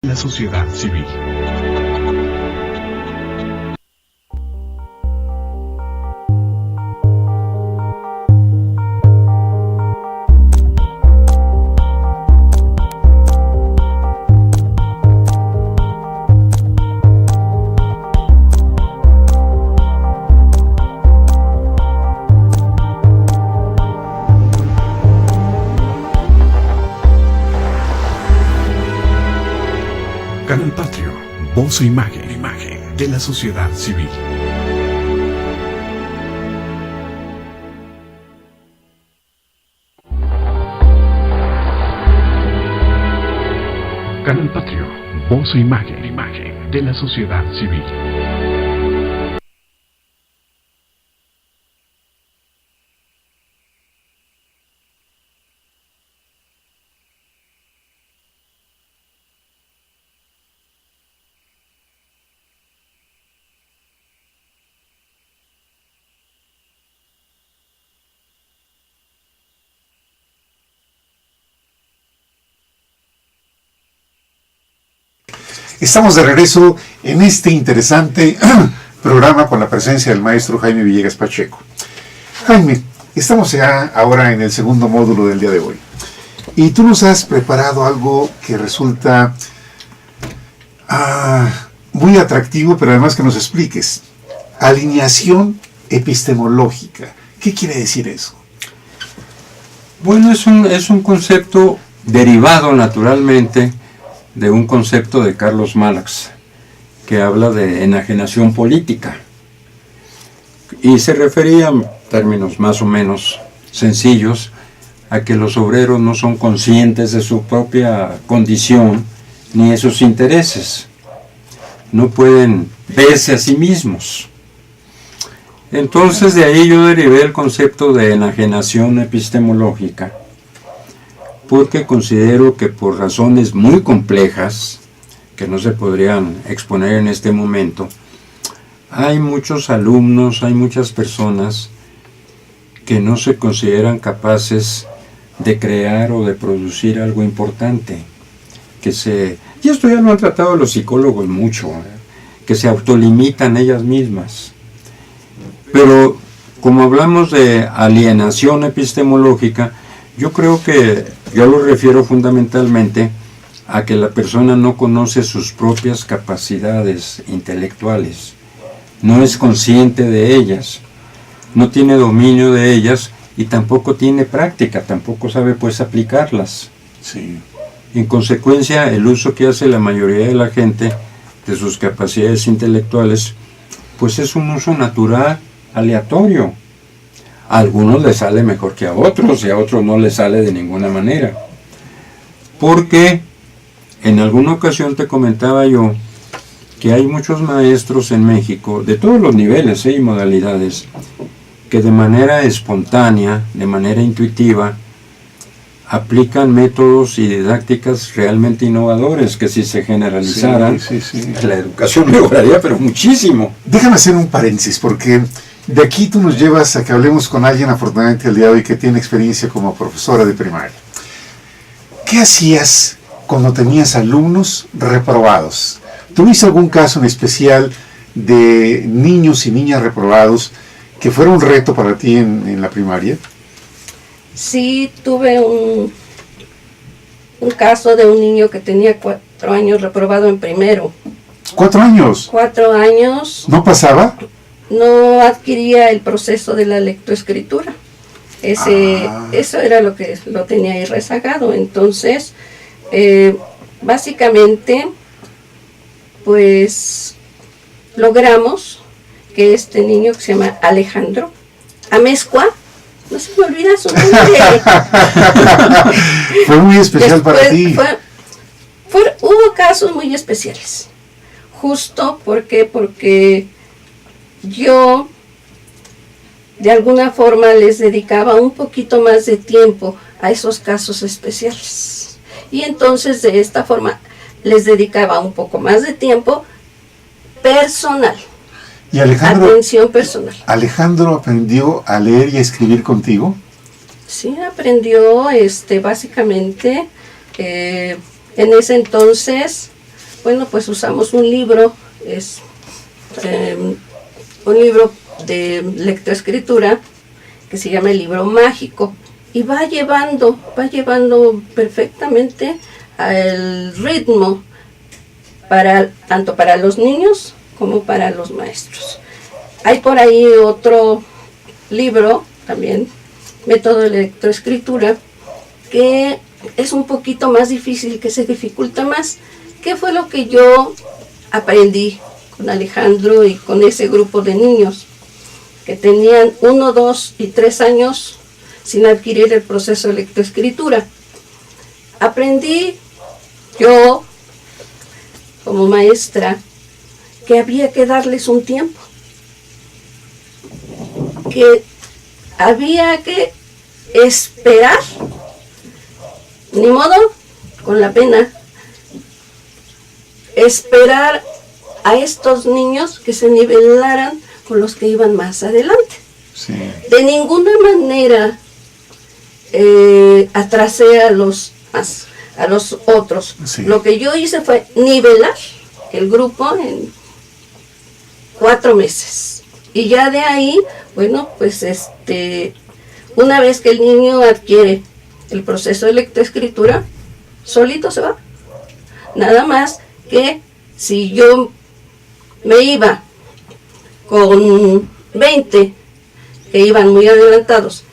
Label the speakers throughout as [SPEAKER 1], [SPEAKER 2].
[SPEAKER 1] La sociedad civil. Canal Patrio, voz e imagen de la sociedad civil. Canal Patrio, voz e imagen de la sociedad civil.
[SPEAKER 2] Estamos de regreso en este interesante programa con la presencia del maestro Jaime Villegas Pacheco. Jaime, estamos ya ahora en el segundo módulo del día de hoy. Y tú nos has preparado algo que resulta muy atractivo, pero además que nos expliques. Alineación epistemológica. ¿Qué quiere decir eso?
[SPEAKER 3] Bueno, es un concepto derivado naturalmente de un concepto de Carlos Marx, que habla de enajenación política. Y se refería, en términos más o menos sencillos, a que los obreros no son conscientes de su propia condición ni de sus intereses. No pueden verse a sí mismos. Entonces de ahí yo derivé el concepto de enajenación epistemológica, porque considero que por razones muy complejas, que no se podrían exponer en este momento, hay muchos alumnos, hay muchas personas que no se consideran capaces de crear o de producir algo importante, y esto ya lo han tratado los psicólogos mucho, que se autolimitan ellas mismas. Pero como hablamos de alienación epistemológica, yo creo que yo lo refiero fundamentalmente a que la persona no conoce sus propias capacidades intelectuales, no es consciente de ellas, no tiene dominio de ellas y tampoco tiene práctica, tampoco sabe pues aplicarlas.
[SPEAKER 2] Sí.
[SPEAKER 3] En consecuencia, el uso que hace la mayoría de la gente de sus capacidades intelectuales, pues es un uso natural, aleatorio. A algunos les sale mejor que a otros y a otros no les sale de ninguna manera. Porque en alguna ocasión te comentaba yo que hay muchos maestros en México, de todos los niveles y modalidades, que de manera espontánea, de manera intuitiva, aplican métodos y didácticas realmente innovadores, que si se generalizaran,
[SPEAKER 2] sí.
[SPEAKER 3] la educación mejoraría, pero muchísimo.
[SPEAKER 2] Déjame hacer un paréntesis, porque de aquí tú nos llevas a que hablemos con alguien, afortunadamente el día de hoy, que tiene experiencia como profesora de primaria. ¿Qué hacías cuando tenías alumnos reprobados? ¿Tuviste algún caso en especial de niños y niñas reprobados que fuera un reto para ti en la primaria?
[SPEAKER 4] Sí, tuve un caso de un niño que tenía 4 años reprobado en primero.
[SPEAKER 2] ¿4 años?
[SPEAKER 4] 4 años.
[SPEAKER 2] ¿No pasaba?
[SPEAKER 4] No adquiría el proceso de la lectoescritura. Eso era lo que lo tenía ahí rezagado. Entonces, básicamente, pues, logramos que este niño, que se llama Alejandro Amezcua, no se me olvida su nombre.
[SPEAKER 2] Fue muy especial para ti.
[SPEAKER 4] Hubo casos muy especiales. Justo porque yo de alguna forma les dedicaba un poquito más de tiempo a esos casos especiales. Y entonces de esta forma les dedicaba un poco más de tiempo personal.
[SPEAKER 2] ¿Y Alejandro,
[SPEAKER 4] atención personal.
[SPEAKER 2] Alejandro aprendió a leer y a escribir contigo?
[SPEAKER 4] Sí, aprendió básicamente en ese entonces bueno, pues usamos un libro, es un libro de lectoescritura que se llama el libro mágico, y va llevando perfectamente el ritmo tanto para los niños como para los maestros. Hay por ahí otro libro también, método de lectoescritura, que es un poquito más difícil, que se dificulta más. ¿Qué fue lo que yo aprendí con Alejandro y con ese grupo de niños que tenían 1, 2 y 3 años sin adquirir el proceso de lectoescritura? Aprendí yo, como maestra, que había que darles un tiempo, que había que esperar, ni modo, con la pena, esperar a estos niños que se nivelaran con los que iban más adelante.
[SPEAKER 2] Sí.
[SPEAKER 4] De ninguna manera atrasé a los otros.
[SPEAKER 2] Sí.
[SPEAKER 4] Lo que yo hice fue nivelar el grupo en 4 meses. Y ya de ahí, bueno, pues una vez que el niño adquiere el proceso de lectoescritura, solito se va. Nada más que si yo me iba con 20 que iban muy adelantados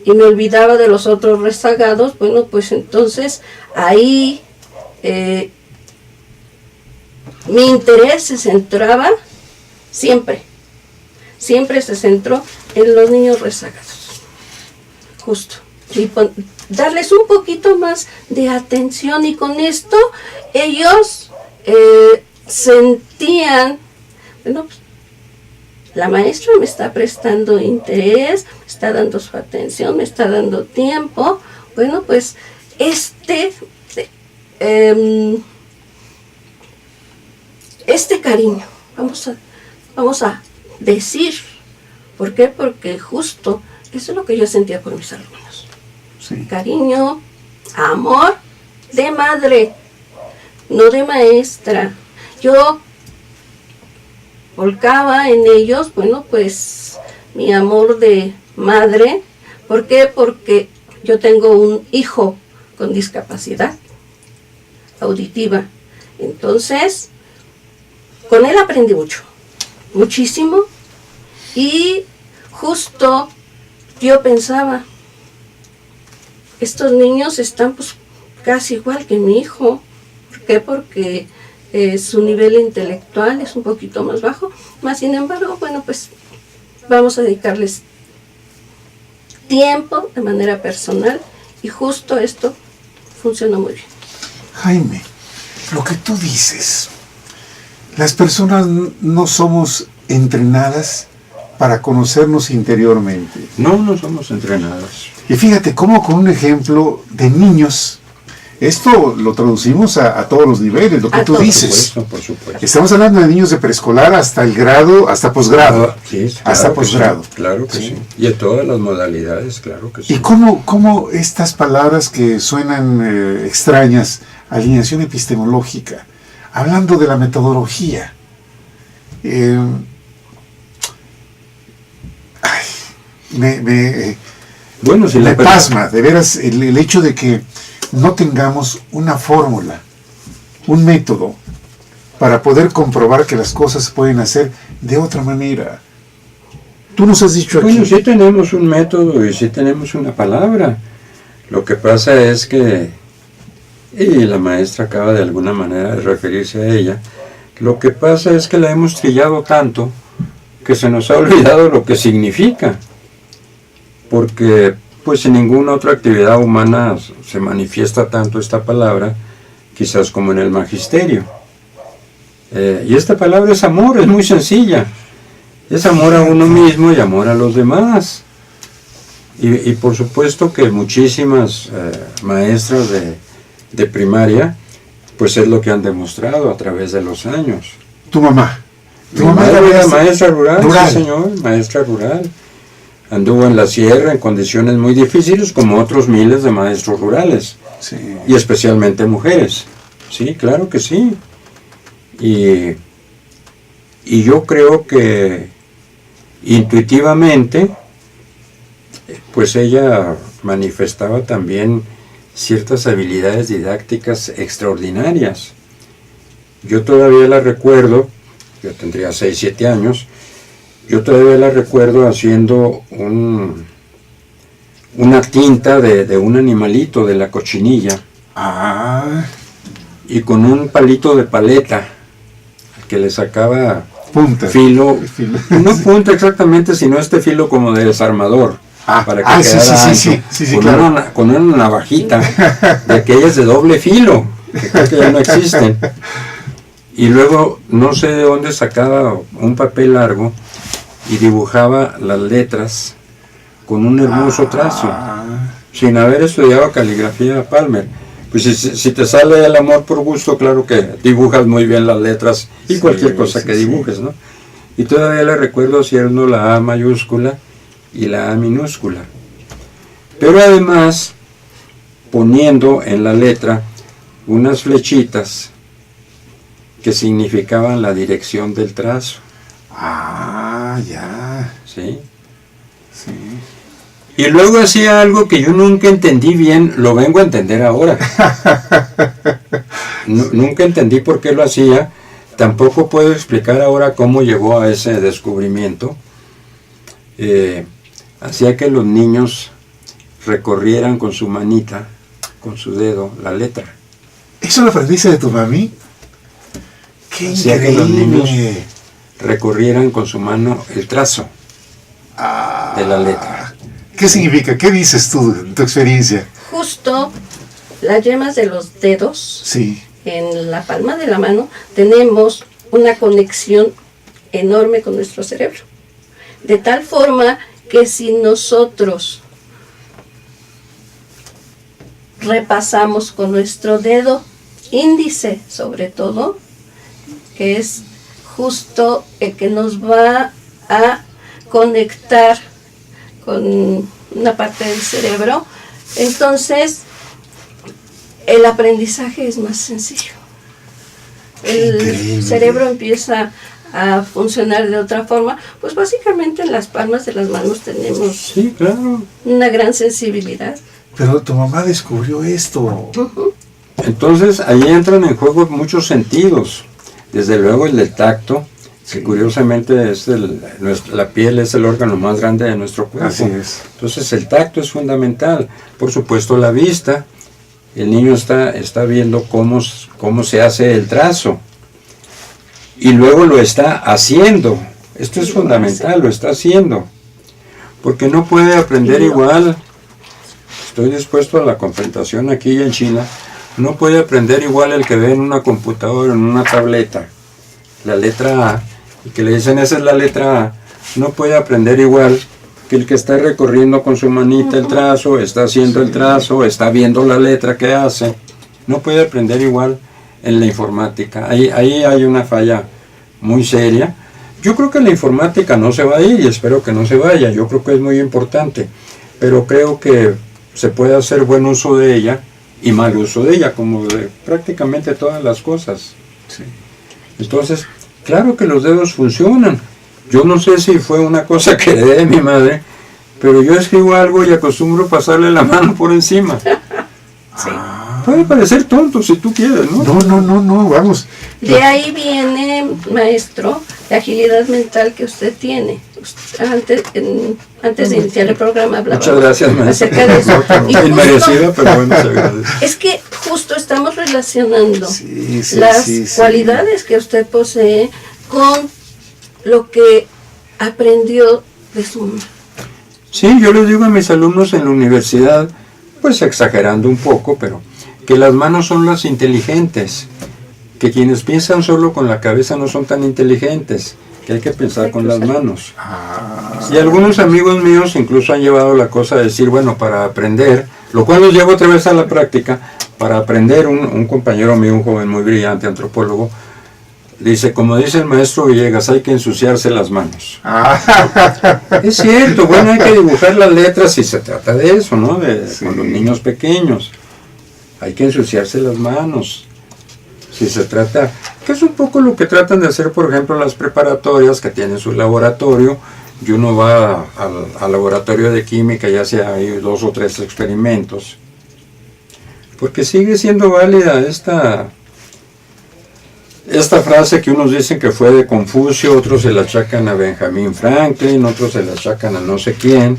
[SPEAKER 4] y me olvidaba de los otros rezagados, bueno, pues entonces ahí mi interés se centraba siempre se centró en los niños rezagados, justo, y darles un poquito más de atención, y con esto ellos sentían, bueno, pues, la maestra me está prestando interés, me está dando su atención, me está dando tiempo. Bueno, pues este cariño, vamos a decir, ¿por qué? Porque justo eso es lo que yo sentía por mis alumnos.
[SPEAKER 2] Sí.
[SPEAKER 4] Cariño, amor de madre, no de maestra. Yo volcaba en ellos, bueno, pues mi amor de madre. ¿Por qué? Porque yo tengo un hijo con discapacidad auditiva. Entonces, con él aprendí muchísimo, y justo yo pensaba, estos niños están pues casi igual que mi hijo. ¿Por qué? Porque su nivel intelectual es un poquito más bajo, más sin embargo, bueno, pues vamos a dedicarles tiempo de manera personal, y justo esto funcionó muy bien.
[SPEAKER 2] Jaime, lo que tú dices, las personas no somos entrenadas para conocernos interiormente.
[SPEAKER 3] No somos entrenados.
[SPEAKER 2] Y fíjate cómo con un ejemplo de niños, esto lo traducimos a todos los niveles, lo que tú dices.
[SPEAKER 3] Por supuesto.
[SPEAKER 2] Estamos hablando de niños de preescolar hasta el grado, hasta posgrado.
[SPEAKER 3] Sí, claro,
[SPEAKER 2] hasta posgrado.
[SPEAKER 3] Sí, claro que sí. Y de todas las modalidades, claro que sí.
[SPEAKER 2] ¿Y cómo estas palabras que suenan extrañas, alineación epistemológica, hablando de la metodología,
[SPEAKER 3] bueno, si
[SPEAKER 2] me pasma, de veras, el hecho de que no tengamos una fórmula, un método, para poder comprobar que las cosas se pueden hacer de otra manera. Tú nos has dicho aquí...
[SPEAKER 3] Bueno, sí tenemos un método y sí tenemos una palabra. Lo que pasa es que, y la maestra acaba de alguna manera de referirse a ella, lo que pasa es que la hemos trillado tanto que se nos ha olvidado lo que significa. Porque pues en ninguna otra actividad humana se manifiesta tanto esta palabra, quizás como en el magisterio. Y esta palabra es amor, es muy sencilla. Es amor a uno mismo y amor a los demás. Y por supuesto que muchísimas maestras de primaria, pues es lo que han demostrado a través de los años.
[SPEAKER 2] Tu mamá.
[SPEAKER 3] Mi madre era maestra rural, sí señor, maestra rural. Anduvo en la sierra en condiciones muy difíciles, como otros miles de maestros rurales.
[SPEAKER 2] Sí.
[SPEAKER 3] Y especialmente mujeres. Sí, claro que sí. Y yo creo que intuitivamente, pues ella manifestaba también ciertas habilidades didácticas extraordinarias. Yo todavía la recuerdo, yo tendría 6, 7 años, yo todavía la recuerdo haciendo una tinta de un animalito, de la cochinilla, y con un palito de paleta que le sacaba
[SPEAKER 2] punta.
[SPEAKER 3] Filo, no punta exactamente, sino este filo como de desarmador, para que quedara ancho, con una navajita de aquellas de doble filo, que creo que ya no existen. Y luego no sé de dónde sacaba un papel largo y dibujaba las letras con un hermoso trazo, sin haber estudiado caligrafía Palmer. Pues si te sale el amor por gusto, claro que dibujas muy bien las letras y cualquier cosa que dibujes, ¿no? Y todavía le recuerdo haciendo la A mayúscula y la A minúscula. Pero además poniendo en la letra unas flechitas que significaban la dirección del trazo.
[SPEAKER 2] Ya.
[SPEAKER 3] ¿Sí?
[SPEAKER 2] Sí.
[SPEAKER 3] Y luego hacía algo que yo nunca entendí bien, lo vengo a entender ahora. Nunca entendí por qué lo hacía, tampoco puedo explicar ahora cómo llegó a ese descubrimiento. Hacía que los niños recorrieran con su manita, con su dedo, la letra.
[SPEAKER 2] ¿Eso lo aprendiste de tu mami? ¡Qué
[SPEAKER 3] Hacía que los niños
[SPEAKER 2] increíble!
[SPEAKER 3] recorrieran con su mano el trazo de la letra.
[SPEAKER 2] ¿Qué significa? ¿Qué dices tú en tu experiencia?
[SPEAKER 4] Justo las yemas de los dedos,
[SPEAKER 2] Sí.
[SPEAKER 4] en la palma de la mano, tenemos una conexión enorme con nuestro cerebro. De tal forma que si nosotros repasamos con nuestro dedo índice, sobre todo, que es justo el que nos va a conectar con una parte del cerebro, entonces el aprendizaje es más sencillo. El
[SPEAKER 2] Increíble.
[SPEAKER 4] cerebro empieza a funcionar de otra forma, pues básicamente en las palmas de las manos tenemos
[SPEAKER 3] Sí, claro.
[SPEAKER 4] una gran sensibilidad.
[SPEAKER 2] Pero tu mamá descubrió esto.
[SPEAKER 3] Entonces ahí entran en juego muchos sentidos. Desde luego el del tacto, que curiosamente es la piel es el órgano más grande de nuestro cuerpo.
[SPEAKER 2] Así es.
[SPEAKER 3] Entonces el tacto es fundamental. Por supuesto la vista. El niño está viendo cómo se hace el trazo. Y luego lo está haciendo. Esto es fundamental, lo está haciendo. Porque no puede aprender igual. Estoy dispuesto a la confrontación aquí en China. No puede aprender igual el que ve en una computadora, en una tableta, la letra A, y que le dicen esa es la letra A. No puede aprender igual que el que está recorriendo con su manita el trazo, está haciendo el trazo, está viendo la letra que hace. No puede aprender igual en la informática. Ahí hay una falla muy seria. Yo creo que la informática no se va a ir y espero que no se vaya. Yo creo que es muy importante, pero creo que se puede hacer buen uso de ella y mal uso de ella, como de prácticamente todas las cosas.
[SPEAKER 2] Sí.
[SPEAKER 3] Entonces, claro que los dedos funcionan. Yo no sé si fue una cosa que heredé de mi madre, pero yo escribo algo y acostumbro pasarle la mano por encima.
[SPEAKER 4] Sí.
[SPEAKER 3] Puede parecer tonto si tú quieres, ¿no?
[SPEAKER 2] No, vamos.
[SPEAKER 4] De ahí viene, maestro, la agilidad mental que usted tiene. Antes de iniciar el programa hablaba
[SPEAKER 3] Muchas gracias, maestro.
[SPEAKER 4] acerca de eso. Y justo-
[SPEAKER 3] Inmerecida, pero bueno, se agradece.
[SPEAKER 4] es que justo estamos relacionando
[SPEAKER 2] Sí,
[SPEAKER 4] las
[SPEAKER 2] sí.
[SPEAKER 4] cualidades que usted posee con lo que aprendió de su mamá.
[SPEAKER 3] Sí, yo les digo a mis alumnos en la universidad, pues exagerando un poco, pero que las manos son las inteligentes, que quienes piensan solo con la cabeza no son tan inteligentes, que hay que pensar con las manos. Y algunos amigos míos incluso han llevado la cosa de decir, bueno, para aprender, lo cual nos lleva otra vez a la práctica, para aprender, un compañero mío, un joven muy brillante, antropólogo, dice, como dice el maestro Villegas, hay que ensuciarse las manos. Es cierto, bueno, hay que dibujar las letras si se trata de eso, ¿no? Con los niños pequeños. Hay que ensuciarse las manos. Si se trata, que es un poco lo que tratan de hacer, por ejemplo, las preparatorias que tienen su laboratorio, y uno va al laboratorio de química, ya sea hay 2 o 3 experimentos, porque sigue siendo válida esta frase que unos dicen que fue de Confucio, otros se la achacan a Benjamin Franklin, otros se la achacan a no sé quién,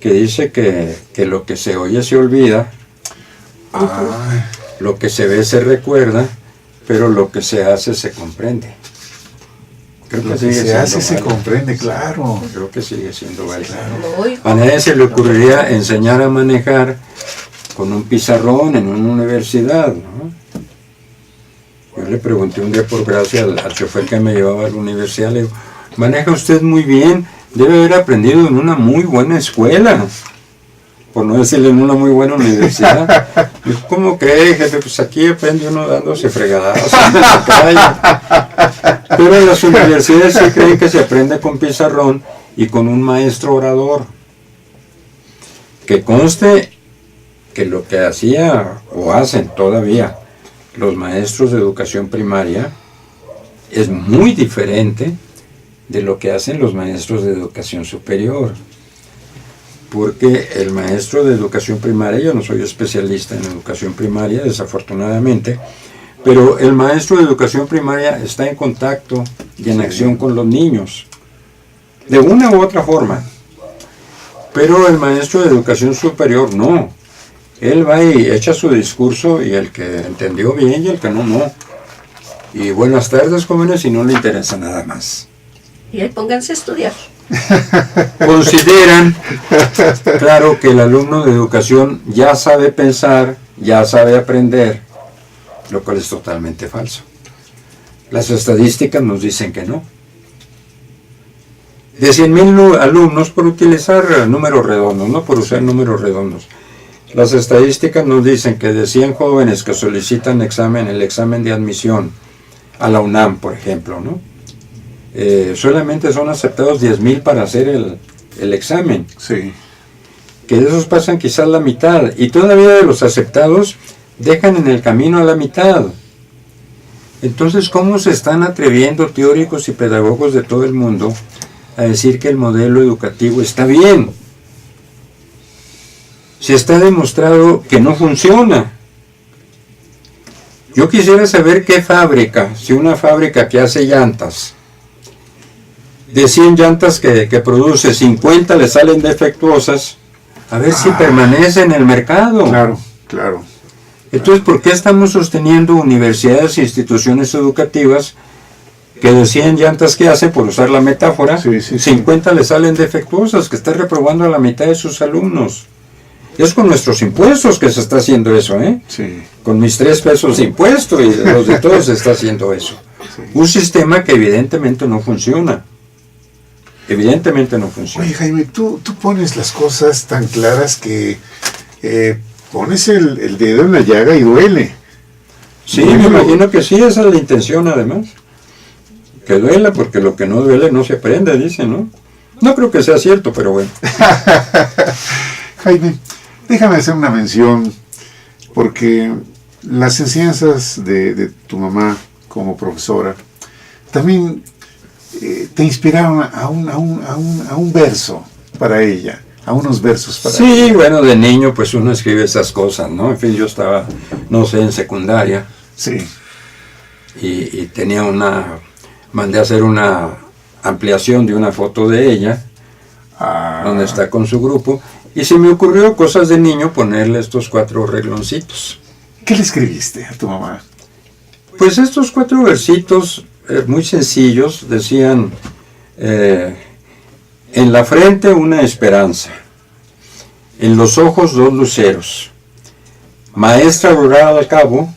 [SPEAKER 3] que dice que lo que se oye se olvida, lo que se ve se recuerda, pero lo que se hace se comprende. Creo
[SPEAKER 2] Lo
[SPEAKER 3] que
[SPEAKER 2] que
[SPEAKER 3] sigue
[SPEAKER 2] se
[SPEAKER 3] siendo
[SPEAKER 2] hace se
[SPEAKER 3] válido.
[SPEAKER 2] comprende, claro.
[SPEAKER 3] Creo que sigue siendo válido.
[SPEAKER 4] Lo oigo.
[SPEAKER 3] A nadie se le ocurriría enseñar a manejar con un pizarrón en una universidad, ¿no? Yo le pregunté un día por gracia al chofer que me llevaba a la universidad, le digo, maneja usted muy bien, debe haber aprendido en una muy buena escuela, por no decirle en una muy buena universidad. Dijo, ¿cómo cree, jefe? Pues aquí aprende uno dándose fregadazos en la calle. Pero en las universidades sí creen que se aprende con pizarrón y con un maestro orador. Que conste que lo que hacía o hacen todavía los maestros de educación primaria es muy diferente de lo que hacen los maestros de educación superior. Porque el maestro de educación primaria, yo no soy especialista en educación primaria, desafortunadamente, pero el maestro de educación primaria está en contacto y en acción con los niños, de una u otra forma. Pero el maestro de educación superior no. Él va y echa su discurso y el que entendió bien y el que no, no. Y buenas tardes, jóvenes, y no le interesa nada más.
[SPEAKER 4] Y ahí pónganse a estudiar.
[SPEAKER 3] Consideran, claro, que el alumno de educación ya sabe pensar, ya sabe aprender, lo cual es totalmente falso. Las estadísticas nos dicen que no. De 100,000 alumnos, por utilizar números redondos, no por usar números redondos, las estadísticas nos dicen que de 100 jóvenes que solicitan el examen de admisión a la UNAM, por ejemplo, ¿no? Solamente son aceptados 10,000 para hacer el examen.
[SPEAKER 2] Sí.
[SPEAKER 3] Que de esos pasan quizás la mitad, y todavía de los aceptados dejan en el camino a la mitad. Entonces, ¿cómo se están atreviendo teóricos y pedagogos de todo el mundo a decir que el modelo educativo está bien? Si está demostrado que no funciona. Yo quisiera saber qué fábrica, si una fábrica que hace llantas, de 100 llantas que produce, 50 le salen defectuosas, a ver si permanece en el mercado.
[SPEAKER 2] Claro, claro.
[SPEAKER 3] Entonces, ¿por qué estamos sosteniendo universidades e instituciones educativas que de 100 llantas que hace, por usar la metáfora,
[SPEAKER 2] Sí, sí, sí.
[SPEAKER 3] 50 le salen defectuosas, que está reprobando a la mitad de sus alumnos? Es con nuestros impuestos que se está haciendo eso, ¿eh?
[SPEAKER 2] Sí.
[SPEAKER 3] Con mis 3 pesos de impuesto y de los de todos se está haciendo eso. Un sistema que evidentemente no funciona. Evidentemente no funciona.
[SPEAKER 2] Oye, Jaime, tú pones las cosas tan claras que pones el dedo en la llaga y duele.
[SPEAKER 3] Sí, me imagino que sí, esa es la intención además. Que duela, porque lo que no duele no se aprende, dicen, ¿no? No creo que sea cierto, pero bueno.
[SPEAKER 2] Jaime, déjame hacer una mención, porque las enseñanzas de tu mamá como profesora también te inspiraron a un verso para ella, a unos versos para
[SPEAKER 3] Sí,
[SPEAKER 2] ella.
[SPEAKER 3] bueno, de niño pues uno escribe esas cosas, ¿no? En fin, yo estaba, no sé, en secundaria
[SPEAKER 2] Sí,
[SPEAKER 3] y mandé a hacer una ampliación de una foto de ella, donde está con su grupo, y se me ocurrió, cosas de niño, ponerle estos 4 regloncitos.
[SPEAKER 2] ¿Qué le escribiste a tu mamá?
[SPEAKER 3] Pues estos 4 versitos muy sencillos decían, en la frente una esperanza, en los ojos 2 luceros, maestra rural al cabo,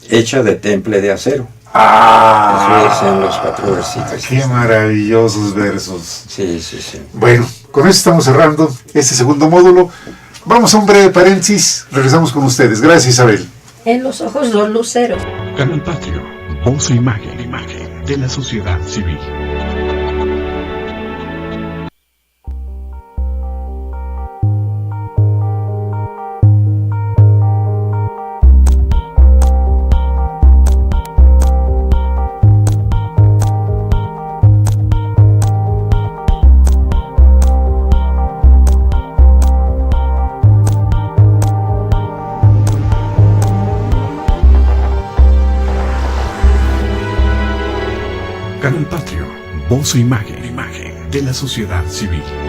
[SPEAKER 3] hecha de temple de acero. Eso decían los 4 versitos.
[SPEAKER 2] ¡Qué maravillosos versos!
[SPEAKER 3] Sí, sí, sí.
[SPEAKER 2] Bueno, con eso estamos cerrando este segundo módulo. Vamos a un breve paréntesis. Regresamos con ustedes. Gracias, Isabel.
[SPEAKER 4] En los ojos 2 luceros.
[SPEAKER 1] Canal Patrio, voz e imagen de la sociedad civil. Canal Patrio, voz e imagen de la sociedad civil.